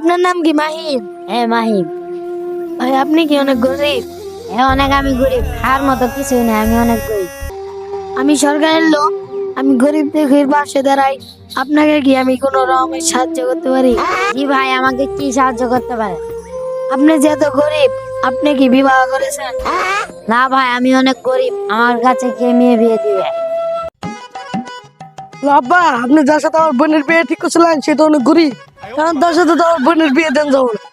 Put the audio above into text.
আপনার নাম কি মাহিম? হ্যাঁ মাহিম। ভাই আপনি কি অনেক গরিব? হ্যাঁ অনেক আমি গরিব, খাওয়ার মতো কিছুই না, আমি অনেক গরিব। আমি সরকারের লোক, আমি গরিব দুঃখীর পাশে দাঁড়াই। আপনাকে কি আমি কোনো রকমের সাহায্য করতে পারি? জি ভাই, আমাকে কি সাহায্য করতে পারে? আপনি যেহেতু গরিব, আপনি কি বিবাহ করেছেন? না ভাই, আমি অনেক গরিব, আমার কাছে কে মেয়ে বিয়ে দিবে? আব্বা, আপনি যার সাথে আমার বোনের বিয়ে ঠিক করছিলেন সে তো অনেক গরিব, কারণ তার সাথে তো আমার বোনের বিয়ে দেন যাবো না।